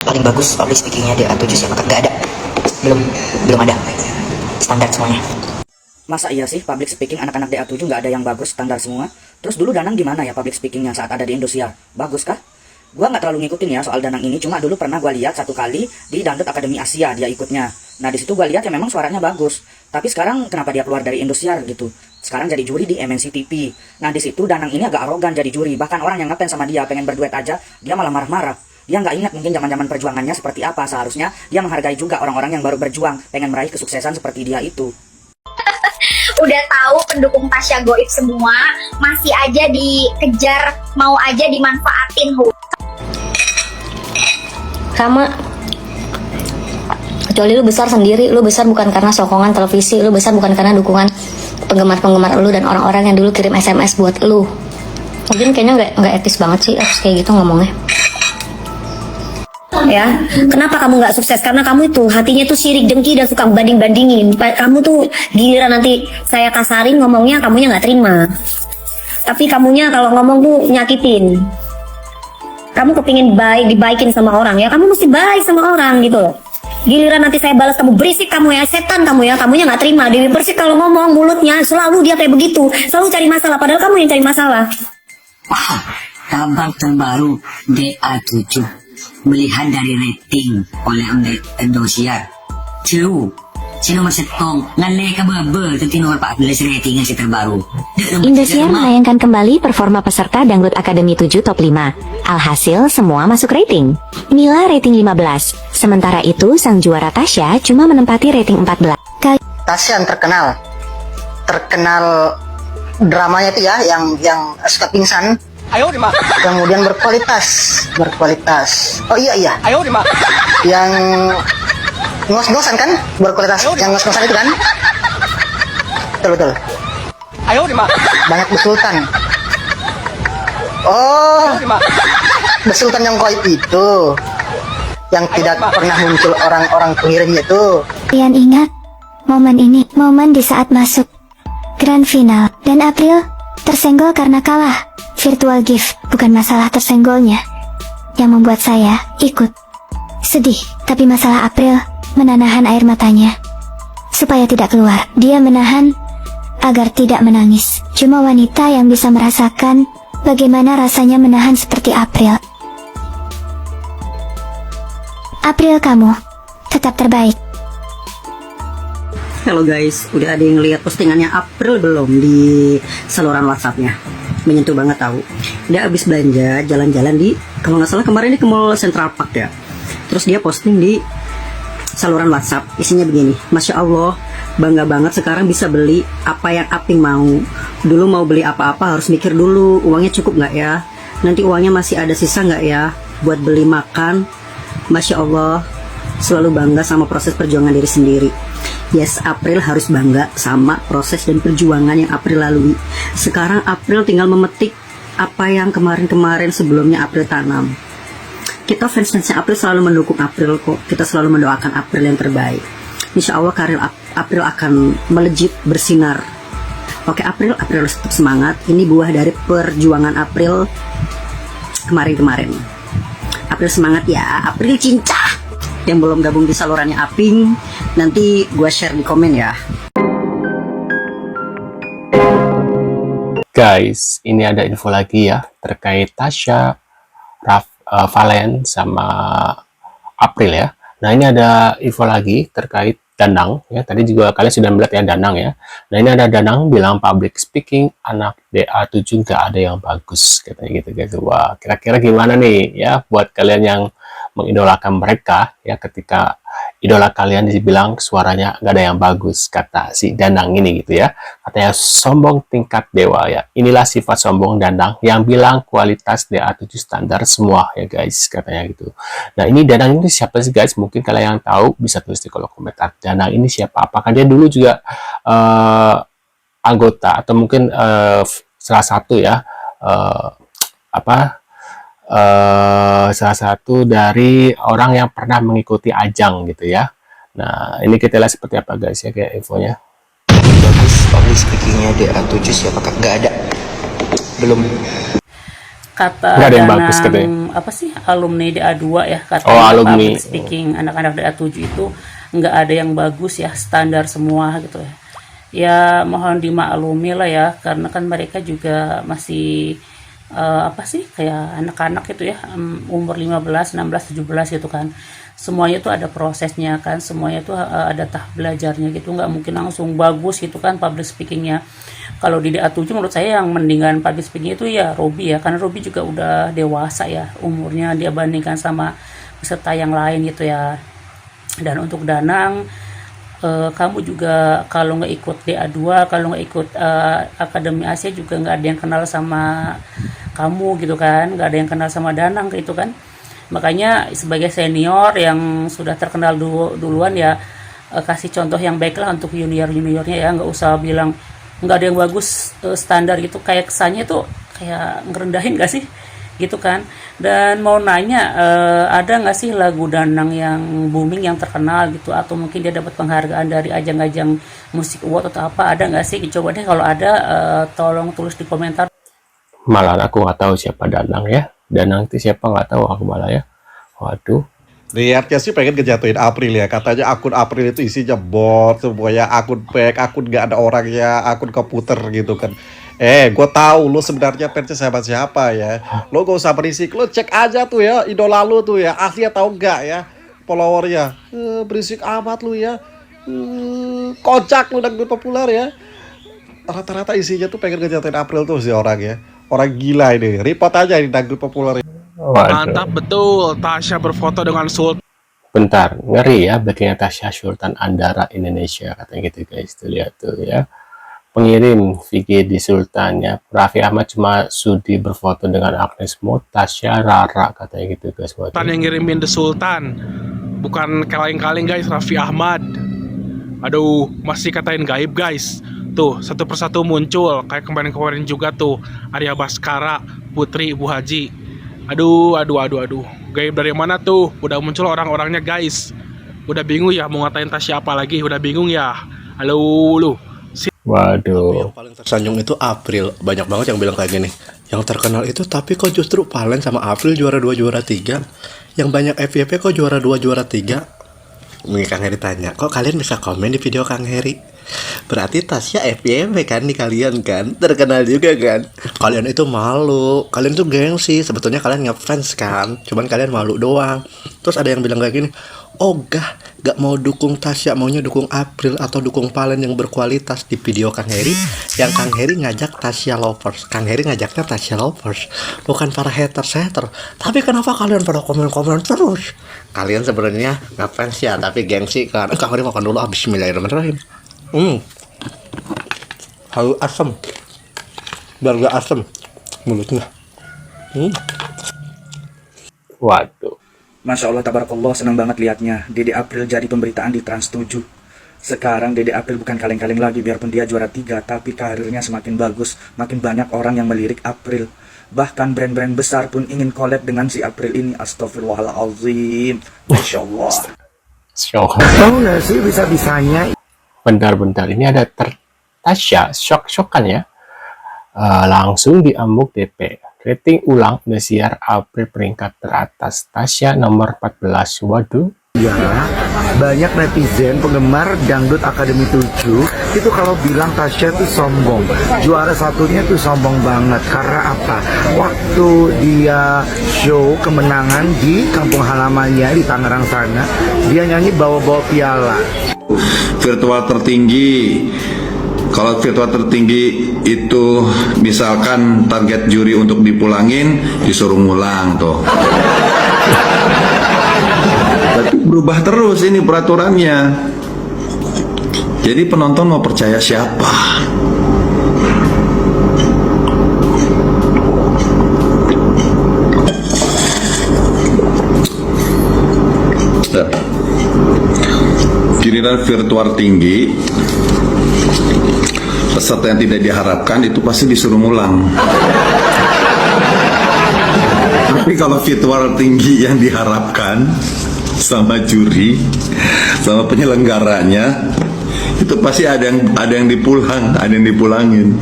Paling bagus public speakingnya DA7 siapa? Nggak ada, belum belum ada, standar semuanya. Masa iya sih public speaking anak-anak DA7 nggak ada yang bagus, standar semua? Terus dulu Danang gimana ya public speakingnya saat ada di Indosiar? Bagus kah? Gua nggak terlalu ngikutin ya soal Danang ini, cuma dulu pernah gua lihat satu kali di Dangdut Akademi Asia dia ikutnya. Nah di situ gua lihat ya memang suaranya bagus. Tapi sekarang kenapa dia keluar dari Indosiar gitu? Sekarang jadi juri di MNC TV. Nah di situ Danang ini agak arogan jadi juri. Bahkan orang yang ngefans sama dia pengen berduet aja, dia malah marah-marah. Dia nggak ingat mungkin zaman-zaman perjuangannya seperti apa. Seharusnya dia menghargai juga orang-orang yang baru berjuang, pengen meraih kesuksesan seperti dia itu. Udah tahu pendukung Tasya goib semua, masih aja dikejar, mau aja dimanfaatin. Sama, kecuali lu besar sendiri, lu besar bukan karena sokongan televisi, lu besar bukan karena dukungan penggemar-penggemar lu dan orang-orang yang dulu kirim SMS buat lu. Mungkin kayaknya nggak etis banget sih harus kayak gitu ngomongnya. Ya, kenapa kamu nggak sukses? Karena kamu itu hatinya tuh sirik, dengki, dan suka banding-bandingin. Kamu tuh giliran nanti saya kasarin ngomongnya, kamunya nggak terima. Tapi kamunya kalau ngomong tuh nyakitin. Kamu kepingin baik, dibaikin sama orang ya, kamu mesti baik sama orang gitu loh. Giliran nanti saya balas kamu berisik kamu ya, setan kamu ya, kamunya nggak terima. Dewi Persik kalau ngomong mulutnya selalu dia kayak begitu, selalu cari masalah, padahal kamu yang cari masalah. Wah, kabar terbaru DA7 melihat dari rating oleh Indosiar. Si nomor setong ngalai ke bebe itu nomor 14 rating yang si terbaru. Indosiar menayangkan kembali performa peserta Dangdut Akademi 7 Top 5. Alhasil semua masuk rating. Mila rating 15. Sementara itu sang juara Tasya cuma menempati rating 14. Tasya yang terkenal dramanya itu ya, yang suka pingsan. Kemudian berkualitas. Oh iya. Yang ngos-ngosan kan, berkualitas. Yang ngos-ngosan itu kan. Betul. Banyak besultan. Oh, besultan yang koib itu, yang tidak pernah muncul orang-orang pengirimnya itu. Kalian ingat momen ini, momen di saat masuk grand final, dan April tersenggol karena kalah. Virtual gift, bukan masalah tersenggolnya yang membuat saya ikut sedih, tapi masalah April menahan air matanya supaya tidak keluar. Dia menahan agar tidak menangis. Cuma wanita yang bisa merasakan bagaimana rasanya menahan seperti April. April, kamu tetap terbaik. Halo guys, udah ada yang lihat postingannya April belum di saluran WhatsAppnya? Menyentuh banget tahu. Dia habis belanja jalan-jalan di, kalau nggak salah kemarin di ke Mall Central Park ya. Terus dia posting di saluran WhatsApp, isinya begini: Masya Allah, bangga banget sekarang bisa beli apa yang Aping mau. Dulu mau beli apa-apa harus mikir dulu, uangnya cukup nggak ya, nanti uangnya masih ada sisa nggak ya buat beli makan. Masya Allah, selalu bangga sama proses perjuangan diri sendiri. Yes, April harus bangga sama proses dan perjuangan yang April lalui. Sekarang April tinggal memetik apa yang kemarin-kemarin sebelumnya April tanam. Kita fans-fansnya April selalu mendukung April kok. Kita selalu mendoakan April yang terbaik. Insya Allah karir April akan melejit, bersinar. Oke April harus tetap semangat. Ini buah dari perjuangan April kemarin-kemarin. April semangat ya, April cinta. Yang belum gabung di salurannya Aping, nanti gue share di komen ya. Guys, ini ada info lagi ya terkait Tasya, Valen sama April ya. Nah ini ada info lagi terkait Danang ya. Tadi juga kalian sudah melihat ya Danang ya. Nah ini ada Danang bilang public speaking anak DA7 nggak ada yang bagus katanya gitu guys. Wah kira-kira gimana nih ya buat kalian yang mengidolakan mereka ya, ketika idola kalian dibilang suaranya nggak ada yang bagus kata si Danang ini gitu ya, katanya sombong tingkat dewa ya. Inilah sifat sombong Danang yang bilang kualitas DA7 standar semua ya guys katanya gitu. Nah ini Danang ini siapa sih guys? Mungkin kalian yang tahu bisa tulis di kolom komentar. Danang ini siapa? Apakah dia dulu juga anggota atau mungkin salah satu ya salah satu dari orang yang pernah mengikuti ajang gitu ya. Nah ini kita lihat seperti apa guys ya kayak infonya. Bagus public speakingnya DA7 siapa? Nggak ada, belum. kata Nggak ada yang Danang, bagus katanya. apa sih, alumni DA2 ya, katanya Oh, alumni. public speaking anak-anak DA7 itu nggak ada yang bagus ya, standar semua gitu ya. Ya mohon dimaklumi lah ya, karena kan mereka juga masih apa sih, kayak anak-anak gitu ya, umur 15, 16, 17 gitu kan. Semuanya tuh ada prosesnya kan, semuanya tuh ada tahap belajarnya gitu, nggak mungkin langsung bagus gitu kan public speakingnya. Kalau di DA7 menurut saya yang mendingan public speaking itu ya Robi ya, karena Robi juga udah dewasa ya umurnya, dia bandingkan sama peserta yang lain gitu ya. Dan untuk Danang, kamu juga kalau nggak ikut DA2, kalau nggak ikut Akademi Asia juga nggak ada yang kenal sama kamu gitu kan, nggak ada yang kenal sama Danang gitu kan. Makanya sebagai senior yang sudah terkenal duluan ya, kasih contoh yang baik lah untuk junior-juniornya ya, nggak usah bilang nggak ada yang bagus standar gitu, kayak kesannya tuh kayak ngerendahin gak sih gitu kan. Dan mau nanya, ada nggak sih lagu Danang yang booming, yang terkenal gitu, atau mungkin dia dapat penghargaan dari ajang-ajang musik award atau apa, ada nggak sih? Coba deh kalau ada, tolong tulis di komentar. Malah aku nggak tahu siapa Danang ya. Danang itu siapa nggak tahu aku malah ya. Waduh. Niatnya sih pengen ngejatuhin April ya. Katanya akun April itu isinya bot semuanya, akun fake, akun gak ada orangnya, akun komputer gitu kan. Gue tahu lo sebenarnya fansnya siapa ya. Lo gak usah berisik, lo cek aja tuh ya idola lo tuh ya, asli atau enggak ya followernya. Berisik amat lu ya. Kocak lu dangdut populer ya. Rata-rata isinya tuh pengen ngejatuhin April tuh si orang ya. Orang gila ini, report aja ini dangdut populer. Waduh. Mantap betul, Tasya berfoto dengan Sultan. Bentar, ngeri ya bagiannya Tasya Sultan Andara Indonesia katanya gitu guys. Tuh lihat tuh ya. Pengirim VG di Sultan ya. Raffi Ahmad cuma sudi berfoto dengan Agnes Mo, Tasya Rara katanya gitu guys. Waduh. Sultan yang ngirimin The Sultan, bukan kaleng-kaleng guys, Raffi Ahmad. Aduh, masih katain gaib guys. Tuh, satu persatu muncul, kayak kemarin-kemarin juga tuh, Arya Baskara, Putri, Bu Haji. Aduh. Gaib dari mana tuh? Udah muncul orang-orangnya guys. Udah bingung ya mau ngatain Tasya apa lagi? Udah bingung ya? Halo lu. Waduh. Yang paling tersanjung itu April. Banyak banget yang bilang kayak gini. Yang terkenal itu tapi kok justru Valen sama April juara 2, juara 3. Yang banyak FYP kok juara 2, juara 3. Nih Kang Heri tanya, kok kalian bisa komen di video Kang Heri? Berarti Tasya FYP kan nih kalian kan? Terkenal juga kan? Kalian itu malu, kalian tuh gengsi. Sebetulnya kalian ngefans kan? Cuman kalian malu doang. Terus ada yang bilang kayak gini, oh gak mau dukung Tasya, maunya dukung April atau dukung Valen yang berkualitas. Di video Kang Heri, yang Kang Heri ngajak Tasya lovers. Kang Heri ngajaknya Tasya lovers, bukan para haters. Tapi kenapa kalian pada komen-komen terus? Kalian sebenarnya ngefans ya, tapi gengsi kan? Kang Heri makan dulu, bismillahirrahmanirrahim. Halu asam, biar gak asam mulutnya. Waduh. Masya Allah, tabarakallah, senang banget liatnya. Dede April jadi pemberitaan di Trans 7. Sekarang Dede April bukan kaleng-kaleng lagi, biarpun dia juara 3, tapi karirnya semakin bagus. Makin banyak orang yang melirik April. Bahkan brand-brand besar pun ingin collab dengan si April ini. Astagfirullahaladzim. Masya Allah. Tahu nggak sih bisa-bisanya? Bentar, ini ada Tasya shock-shockan ya. Langsung diamuk DP. Rating ulang Indosiar April peringkat teratas, Tasya nomor 14. Waduh. Ya, banyak netizen penggemar Dangdut Akademi 7 itu kalau bilang Tasya tuh sombong. Juara satunya tuh sombong banget. Karena apa? Waktu dia show kemenangan di kampung halamannya di Tangerang sana, dia nyanyi bawa-bawa piala. Virtual tertinggi, kalau virtual tertinggi itu misalkan target juri untuk dipulangin, disuruh ngulang tuh. Tapi berubah terus ini peraturannya. Jadi penonton mau percaya siapa? Giliran virtual tinggi, peserta yang tidak diharapkan itu pasti disuruh ngulang. Tapi kalau virtual tinggi yang diharapkan sama juri, sama penyelenggaranya, itu pasti ada yang dipulangin.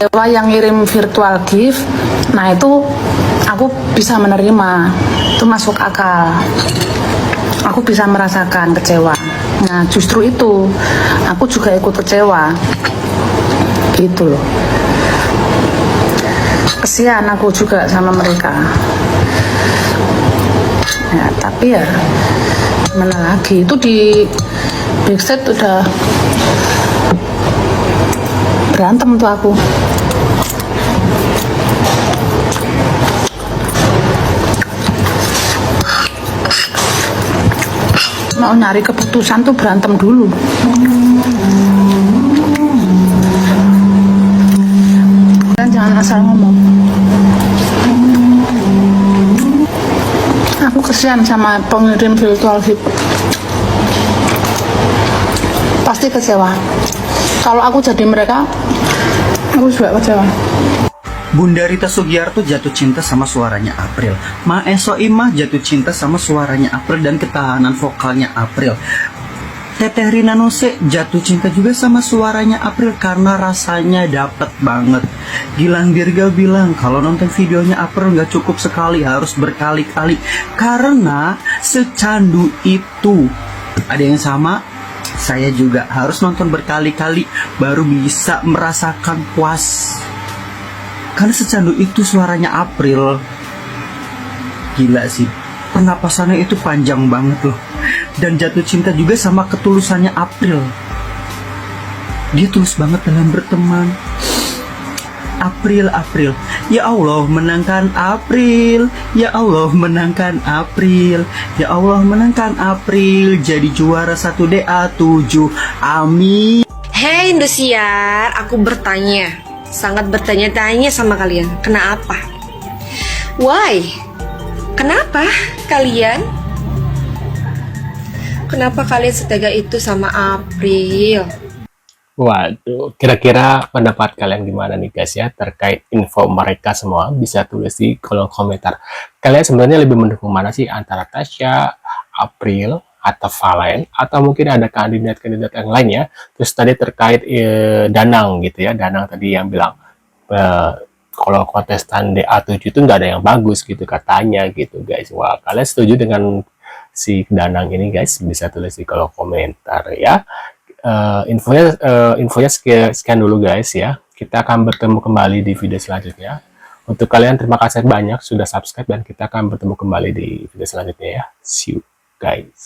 Dewa yang ngirim virtual gift, nah itu aku bisa menerima, itu masuk akal. Aku bisa merasakan kecewa. Nah justru itu, aku juga ikut kecewa. Gitu loh. Kesian aku juga sama mereka. Ya tapi ya, mana lagi, itu di backstage udah berantem tuh aku. Mau nyari keputusan tuh berantem dulu. Dan jangan asal ngomong. Aku kesian sama pengirim virtual gift. Pasti kecewa. Kalau aku jadi mereka, aku juga kecewa. Bunda Rita Sugiarto jatuh cinta sama suaranya April. Mae Soimah jatuh cinta sama suaranya April dan ketahanan vokalnya April. Teteh Rina Nose jatuh cinta juga sama suaranya April karena rasanya dapet banget. Gilang Dirga bilang kalau nonton videonya April nggak cukup sekali, harus berkali-kali karena secandu itu. Ada yang sama? Saya juga harus nonton berkali-kali baru bisa merasakan puas. Karena secandu itu suaranya April. Gila sih, pernapasannya itu panjang banget loh. Dan jatuh cinta juga sama ketulusannya April. Dia tulus banget dalam berteman. April, April, ya Allah menangkan April. Ya Allah menangkan April. Ya Allah menangkan April. Jadi juara 1 DA7. Amin. Hei Indosiar, aku bertanya, sangat bertanya-tanya sama kalian. Kenapa? Why? Kenapa kalian? Kenapa kalian setega itu sama April? Waduh, kira-kira pendapat kalian gimana nih guys ya terkait info mereka semua? Bisa tulis di kolom komentar. Kalian sebenarnya lebih mendukung mana sih antara Tasya, April, atau Valen, atau mungkin ada kandidat-kandidat yang lain ya? Terus tadi terkait Danang gitu ya, Danang tadi yang bilang kalau kontestan DA7 itu nggak ada yang bagus gitu katanya gitu guys. Wah, kalian setuju dengan si Danang ini guys? Bisa tulis di kolom komentar ya. Infonya sekian dulu guys ya. Kita akan bertemu kembali di video selanjutnya. Untuk kalian terima kasih banyak sudah subscribe dan kita akan bertemu kembali di video selanjutnya ya. See you guys.